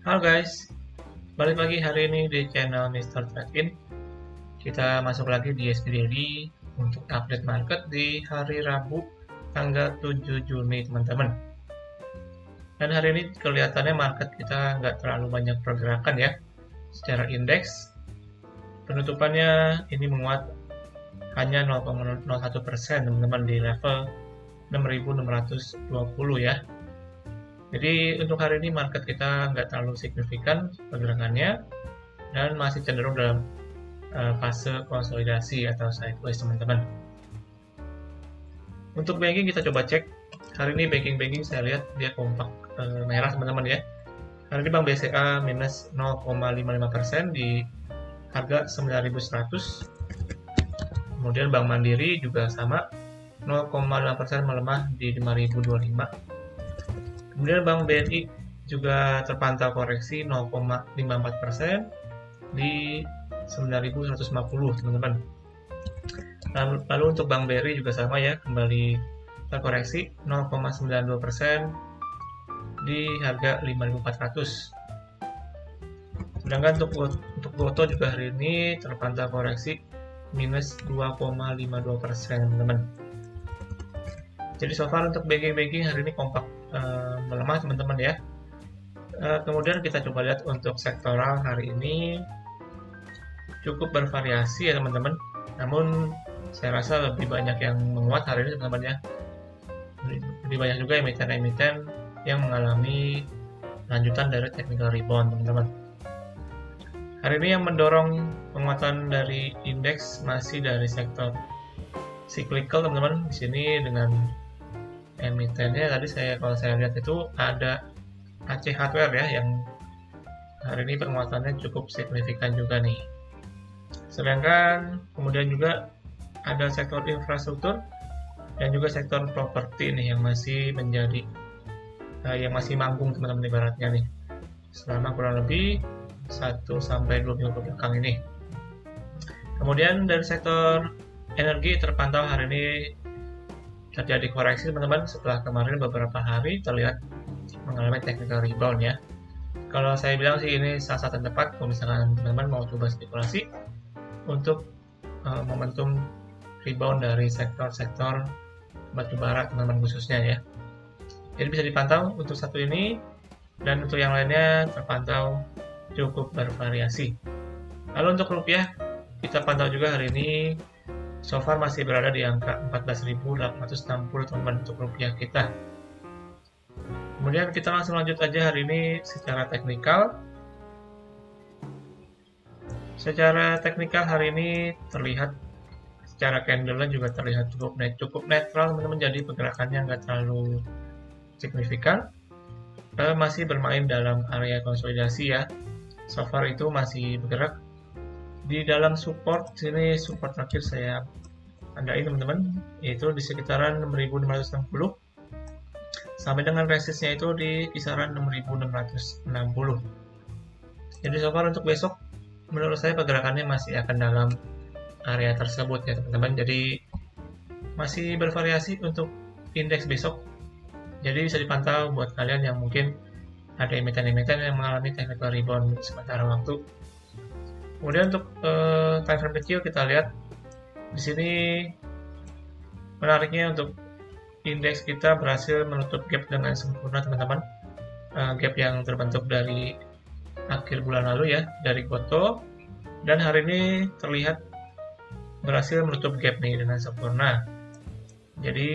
Halo guys, balik lagi hari ini di channel Mr. Trade-in. Kita masuk lagi di ST Daily untuk update market di hari Rabu tanggal 7 Juni teman-teman. Dan hari ini kelihatannya market kita nggak terlalu banyak pergerakan ya. Secara indeks, penutupannya ini menguat hanya 0,01% teman-teman di level 6.620 ya. Jadi untuk hari ini market kita nggak terlalu signifikan pergerakannya dan masih cenderung dalam fase konsolidasi atau sideways teman-teman. Untuk banking kita coba cek. Hari ini banking saya lihat dia kompak merah teman-teman ya. Hari ini Bank BCA minus 0,55% di harga 9.100. Kemudian Bank Mandiri juga sama 0,5% melemah di 5.025. Kemudian Bank BNI juga terpantau koreksi 0,54% di 9.150 teman-teman. Lalu untuk Bank BRI juga sama ya, kembali terkoreksi 0,92% di harga 5.400. Sedangkan untuk GoTo juga hari ini terpantau koreksi minus 2,52% teman-teman. Jadi so far untuk banking hari ini kompak melemah teman-teman ya. Kemudian kita coba lihat untuk sektoral hari ini cukup bervariasi ya teman-teman. Namun saya rasa lebih banyak yang menguat hari ini teman-teman ya. Lebih banyak juga emiten-emiten yang mengalami lanjutan dari technical rebound teman-teman. Hari ini yang mendorong penguatan dari indeks masih dari sektor cyclical teman-teman. Di sini dengan emitennya tadi kalau saya lihat itu ada AC Hardware ya yang hari ini penguatannya cukup signifikan juga nih. Sedangkan kemudian juga ada sektor infrastruktur dan juga sektor properti nih yang masih menjadi yang masih manggung teman-teman ibaratnya nih selama kurang lebih 1-2 minggu belakang ini. Kemudian dari sektor energi terpantau hari ini terjadi koreksi teman-teman setelah kemarin beberapa hari terlihat mengalami technical rebound ya. Kalau saya bilang sih ini salah satu tepat kalau misalkan teman-teman mau coba spekulasi untuk momentum rebound dari sektor-sektor batubara teman-teman khususnya ya. Jadi bisa dipantau untuk satu ini dan untuk yang lainnya terpantau cukup bervariasi. Lalu untuk rupiah kita pantau juga hari ini so far masih berada di angka 14.860 teman-teman untuk rupiah kita. Kemudian kita langsung lanjut aja hari ini secara teknikal. Secara teknikal hari ini terlihat secara candle juga terlihat cukup netral teman-teman, jadi pergerakannya nggak terlalu signifikan. Masih bermain dalam area konsolidasi ya. So far itu masih bergerak di dalam support. Sini support terakhir saya tandain teman-teman, yaitu di sekitaran 6.560 sampai dengan resistnya itu di kisaran 6.660. Jadi so far untuk besok menurut saya pergerakannya masih akan dalam area tersebut ya teman-teman. Jadi masih bervariasi untuk indeks besok. Jadi bisa dipantau buat kalian yang mungkin ada emiten-emiten yang mengalami technical rebound sementara waktu. Kemudian untuk time frame kecil kita lihat di sini menariknya untuk indeks kita berhasil menutup gap dengan sempurna teman-teman. Gap yang terbentuk dari akhir bulan lalu ya dari GoTo, dan hari ini terlihat berhasil menutup gap nih dengan sempurna. Jadi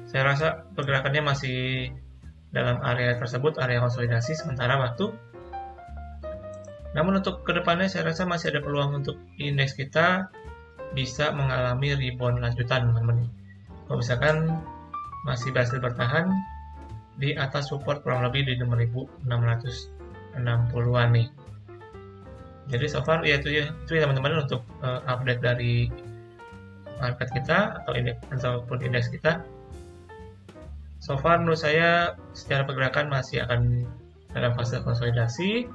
saya rasa pergerakannya masih dalam area tersebut, area konsolidasi sementara waktu. Namun untuk kedepannya saya rasa masih ada peluang untuk indeks kita bisa mengalami rebound lanjutan teman-teman. Kalau misalkan masih berhasil bertahan di atas support kurang lebih di 6.660-an nih. Jadi so far ya itu teman-teman untuk update dari market kita atau indeks kita. So far menurut saya secara pergerakan masih akan dalam fase konsolidasi.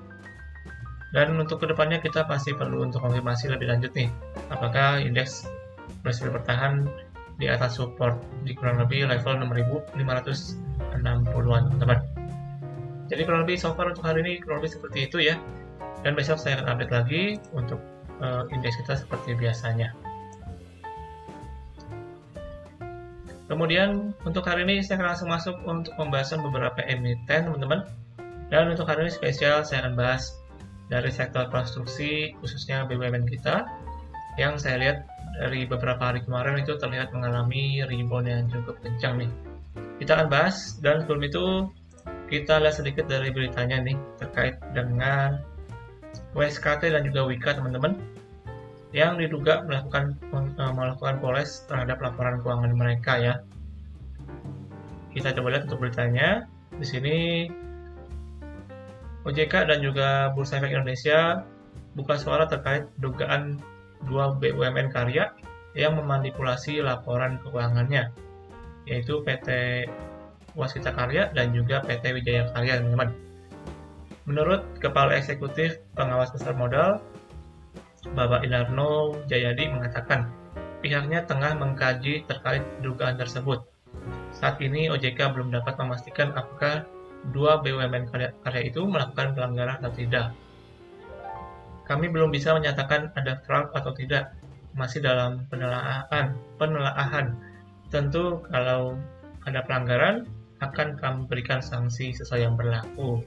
Dan untuk kedepannya kita pasti perlu untuk konfirmasi lebih lanjut nih, apakah indeks berhasil bertahan di atas support di kurang lebih level 6.560-an teman-teman. Jadi kurang lebih so far untuk hari ini kurang lebih seperti itu ya. Dan besok saya akan update lagi untuk indeks kita seperti biasanya. Kemudian untuk hari ini saya akan langsung masuk untuk pembahasan beberapa emiten teman-teman. Dan untuk hari ini spesial saya akan bahas dari sektor konstruksi khususnya BUMN kita yang saya lihat dari beberapa hari kemarin itu terlihat mengalami rebound yang cukup kencang nih. Kita akan bahas, dan sebelum itu kita lihat sedikit dari beritanya nih terkait dengan WSKT dan juga Wika teman-teman yang diduga melakukan poles terhadap laporan keuangan mereka ya. Kita coba lihat untuk beritanya. Di sini OJK dan juga Bursa Efek Indonesia buka suara terkait dugaan 2 BUMN karya yang memanipulasi laporan keuangannya, yaitu PT Waskita Karya dan juga PT Wijaya Karya teman-teman. Menurut Kepala Eksekutif Pengawas Pasar Modal Bapak Inarno Jayadi mengatakan pihaknya tengah mengkaji terkait dugaan tersebut. Saat ini OJK belum dapat memastikan apakah 2 BUMN karya itu melakukan pelanggaran atau tidak. Kami belum bisa menyatakan ada fraud atau tidak, masih dalam penelaahan. Tentu kalau ada pelanggaran akan kami berikan sanksi sesuai yang berlaku.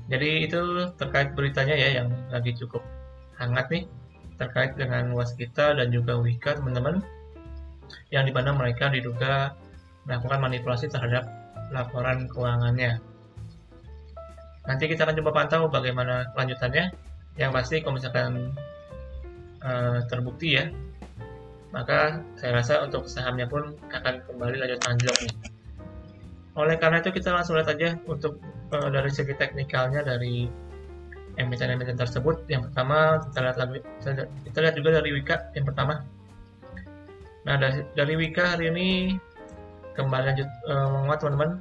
Jadi itu terkait beritanya ya yang lagi cukup hangat nih terkait dengan Waskita dan juga Wika teman-teman, yang dimana mereka diduga melakukan manipulasi terhadap laporan keuangannya. Nanti kita akan coba pantau bagaimana kelanjutannya. Yang pasti kalau misalkan terbukti ya, maka saya rasa untuk sahamnya pun akan kembali lanjut anjlok nih. Oleh karena itu kita langsung lihat aja untuk dari segi teknikalnya dari emiten-emiten tersebut. Yang pertama kita lihat juga dari Wika yang pertama. Nah dari Wika hari ini kembali lanjut menguat teman-teman.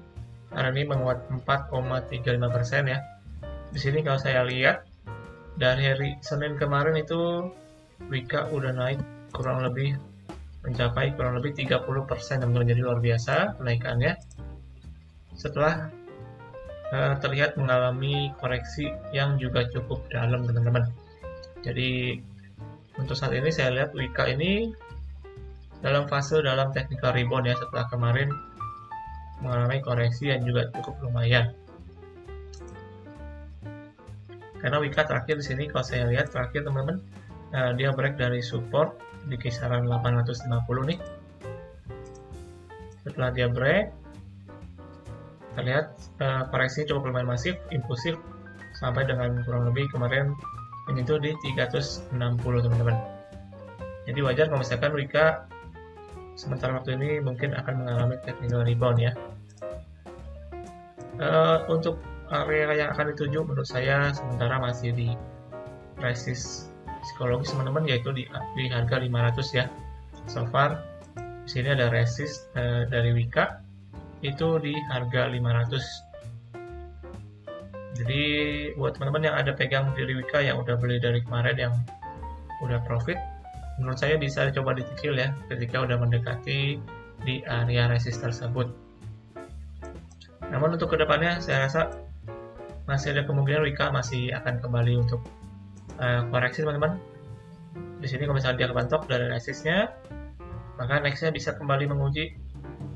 Hari ini menguat 4,35% ya. Di sini kalau saya lihat dari hari Senin kemarin itu Wika udah naik mencapai kurang lebih 30% teman-teman. Jadi luar biasa kenaikannya setelah terlihat mengalami koreksi yang juga cukup dalam teman-teman. Jadi untuk saat ini saya lihat Wika ini dalam technical rebound ya, setelah kemarin mengalami koreksi yang juga cukup lumayan. Karena Wika terakhir di sini kalau saya lihat terakhir teman-teman dia break dari support di kisaran 850 nih. Setelah dia break terlihat koreksinya cukup lumayan masif, impulsif sampai dengan kurang lebih kemarin menyentuh di 360 teman-teman. Jadi wajar kalau misalkan Wika sementara waktu ini mungkin akan mengalami technical rebound ya. Untuk area yang akan dituju menurut saya sementara masih di resist psikologis teman-teman, yaitu di harga 500 ya. So far di sini ada resist dari Wika itu di harga 500. Jadi buat teman-teman yang ada pegang di Wika yang udah beli dari kemarin yang udah profit, menurut saya bisa coba dicicil ya ketika udah mendekati di area resist tersebut. Namun untuk kedepannya saya rasa masih ada kemungkinan Wika masih akan kembali untuk koreksi teman-teman. Di sini kalau misalnya dia kebantok dari resistnya, maka nextnya bisa kembali menguji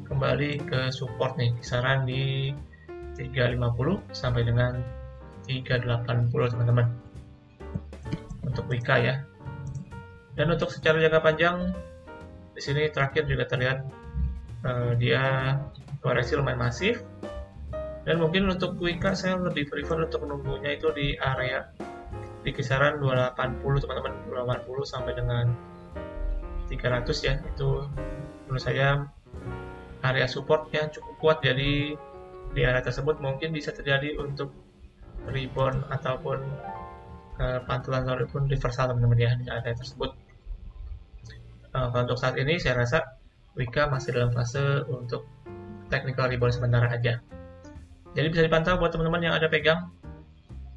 kembali ke support nih kisaran di 350 sampai dengan 380 teman-teman untuk Wika ya. Dan untuk secara jangka panjang di sini terakhir juga terlihat dia koreksi lumayan masif, dan mungkin untuk Wika saya lebih prefer untuk menunggunya itu di area di kisaran 280 teman-teman, 280 sampai dengan 300 ya. Itu menurut saya area support yang cukup kuat, jadi di area tersebut mungkin bisa terjadi untuk rebound ataupun pantulan ataupun reversal teman-teman ya di area tersebut. Kalau untuk saat ini saya rasa Wika masih dalam fase untuk technical rebound sementara aja. Jadi bisa dipantau buat teman-teman yang ada pegang,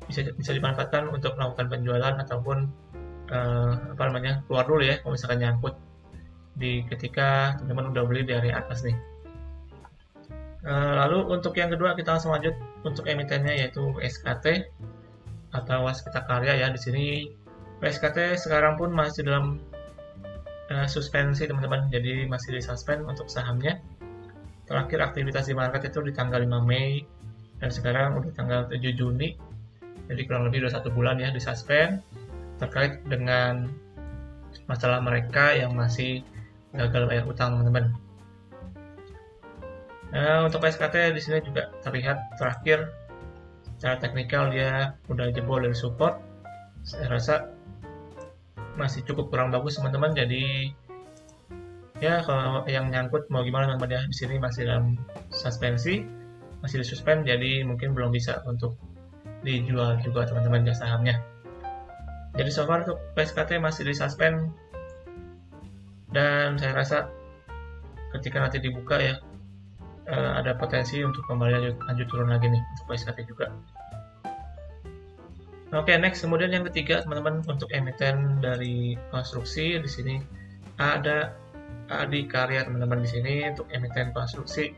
bisa dimanfaatkan untuk melakukan penjualan ataupun keluar dulu ya kalau misalkan nyangkut di ketika teman-teman udah beli di area atas nih. Lalu untuk yang kedua kita langsung lanjut untuk emitennya yaitu SKT atau Waskita Karya ya. Di sini WSKT sekarang pun masih dalam suspensi teman-teman, jadi masih disuspend untuk sahamnya. Terakhir aktivitas di market itu di tanggal 5 Mei dan sekarang udah tanggal 7 Juni, jadi kurang lebih udah 1 bulan ya disuspend terkait dengan masalah mereka yang masih gagal bayar utang teman-teman. Nah, untuk SKT di sini juga terlihat terakhir secara teknikal dia udah jebol dari support. Saya rasa masih cukup kurang bagus teman-teman. Jadi ya kalau yang nyangkut mau gimana teman-teman ya, di sini masih dalam suspensi, masih disuspend, jadi mungkin belum bisa untuk dijual juga teman-teman ya sahamnya. Jadi so far untuk SKT masih disuspend dan saya rasa ketika nanti dibuka ya ada potensi untuk kembali lanjut turun lagi nih untuk SKT juga. Oke, next kemudian yang ketiga teman-teman untuk emiten dari konstruksi di sini ada Adikarya teman-teman di sini untuk emiten konstruksi.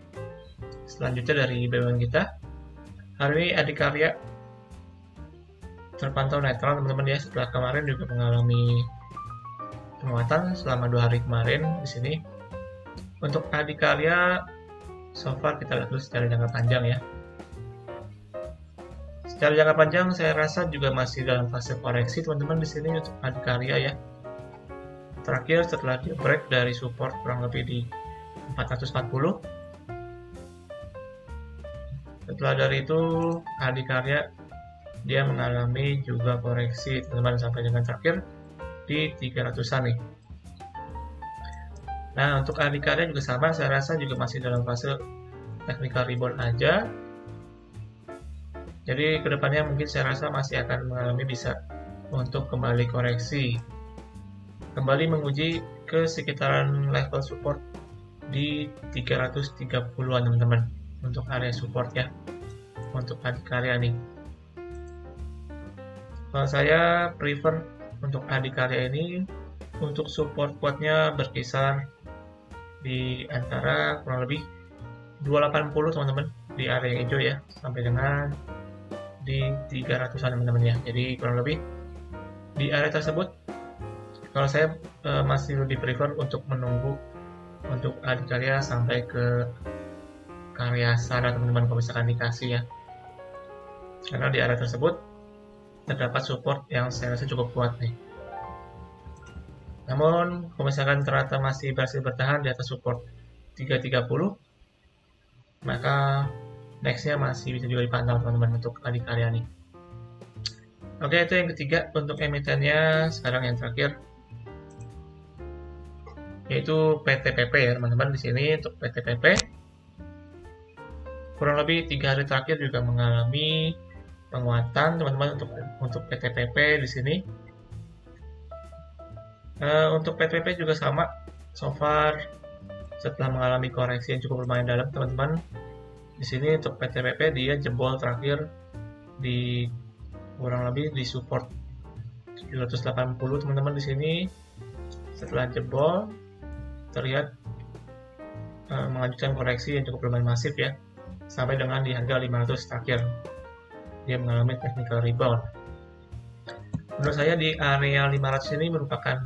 Selanjutnya dari BUMN kita. Hari ini Adikarya terpantau netral teman-teman ya, setelah kemarin juga mengalami penguatan selama 2 hari kemarin di sini. Untuk Adikarya so far kita lihat dulu secara jangka panjang ya. Secara jangka panjang saya rasa juga masih dalam fase koreksi teman-teman di sini untuk Adikarya ya. Terakhir setelah dia break dari support kurang lebih di 440. Setelah dari itu Adikarya dia mengalami juga koreksi teman-teman sampai dengan terakhir di 300-an nih. Nah, untuk Adikarya juga sama, saya rasa juga masih dalam fase technical rebound aja. Jadi kedepannya mungkin saya rasa masih akan mengalami bisa untuk kembali koreksi. Kembali menguji ke sekitaran level support di 330-an teman-teman untuk area support ya. Untuk Adikarya nih. Kalau saya prefer untuk Adikarya ini untuk support kuatnya berkisar di antara kurang lebih 280 teman-teman di area yang hijau ya, sampai dengan di 300-an teman-teman ya. Jadi kurang lebih di area tersebut kalau saya masih lebih prefer untuk menunggu untuk Adikarya sampai ke karya sana teman-teman kalau misalkan dikasih ya, karena di area tersebut terdapat support yang saya rasa cukup kuat nih. Namun, kalau misalkan ternyata masih berhasil bertahan di atas support 330, maka nextnya masih bisa juga dipantau teman-teman untuk Adikarya nih. Oke, itu yang ketiga untuk emitennya. Sekarang yang terakhir yaitu PTPP ya teman-teman. Di sini untuk PTPP kurang lebih 3 hari terakhir juga mengalami penguatan teman-teman untuk PTPP di sini. Untuk PTPP juga sama, so far setelah mengalami koreksi yang cukup lumayan dalam teman-teman. Di sini untuk PTPP dia jebol terakhir di kurang lebih di support 780 teman-teman di sini. Setelah jebol terlihat mengajukan koreksi yang cukup lumayan masif ya, sampai dengan di harga 500 terakhir dia mengalami technical rebound. Menurut saya di area 500 ini merupakan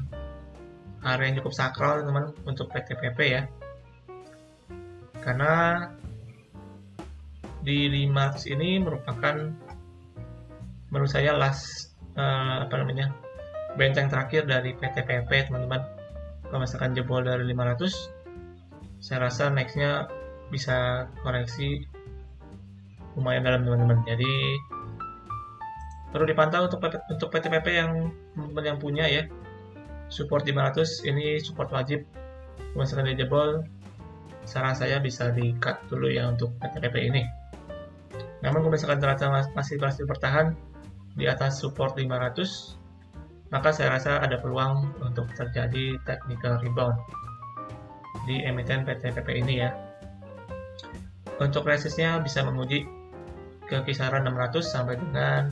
area yang cukup sakral teman-teman untuk PTPP ya, karena di 500 ini merupakan menurut saya last benteng terakhir dari PTPP teman-teman. Kalau misalkan jebol dari 500, saya rasa nextnya bisa koreksi lumayan dalam teman-teman. Jadi perlu dipantau untuk PTPP yang punya ya support 500, ini support wajib. Kalau misalkan dia jebol, saran saya bisa di cut dulu ya untuk PTPP ini. Namun kalau misalkan ternyata masih berhasil bertahan di atas support 500, maka saya rasa ada peluang untuk terjadi technical rebound di emiten PTPP ini ya. Untuk resistnya bisa menguji ke kisaran 600 sampai dengan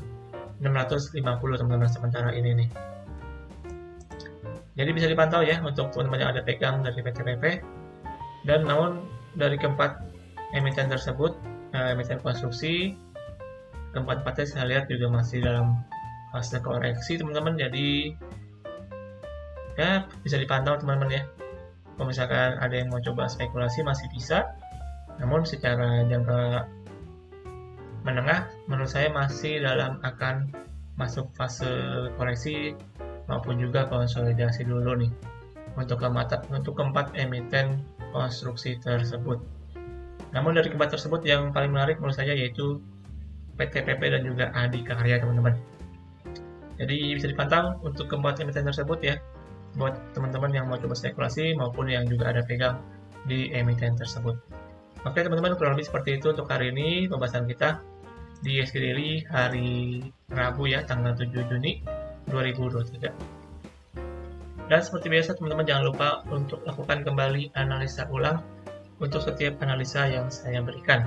650 teman-teman sementara ini nih. Jadi bisa dipantau ya untuk teman-teman yang ada pegang dari PTPP. Dan namun dari keempat emiten tersebut, emiten konstruksi, keempat-empatnya saya lihat juga masih dalam fase koreksi teman-teman, jadi ya bisa dipantau teman-teman ya. Kalau misalkan ada yang mau coba spekulasi masih bisa, namun secara jangka menengah menurut saya masih dalam akan masuk fase koreksi maupun juga konsolidasi dulu nih untuk keempat emiten konstruksi tersebut. Namun dari keempat tersebut yang paling menarik menurut saya yaitu PTPP dan juga Adikarya teman-teman. Jadi bisa dipantau untuk keempat emiten tersebut ya, buat teman-teman yang mau coba spekulasi maupun yang juga ada pegang di emiten tersebut. Oke teman-teman, kurang lebih seperti itu untuk hari ini pembahasan kita di ISG Daily hari Rabu ya, tanggal 7 Juni 2023. Dan seperti biasa teman-teman jangan lupa untuk lakukan kembali analisa ulang untuk setiap analisa yang saya berikan.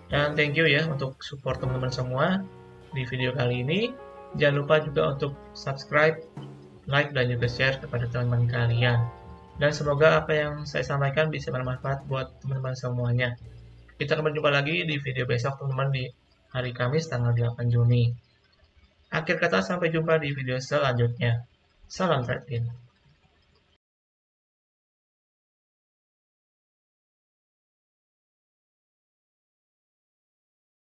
Dan thank you ya untuk support teman-teman semua di video kali ini. Jangan lupa juga untuk subscribe, like, dan juga share kepada teman-teman kalian. Dan semoga apa yang saya sampaikan bisa bermanfaat buat teman-teman semuanya. Kita akan berjumpa lagi di video besok teman-teman di hari Kamis tanggal 8 Juni. Akhir kata sampai jumpa di video selanjutnya. Salam trading.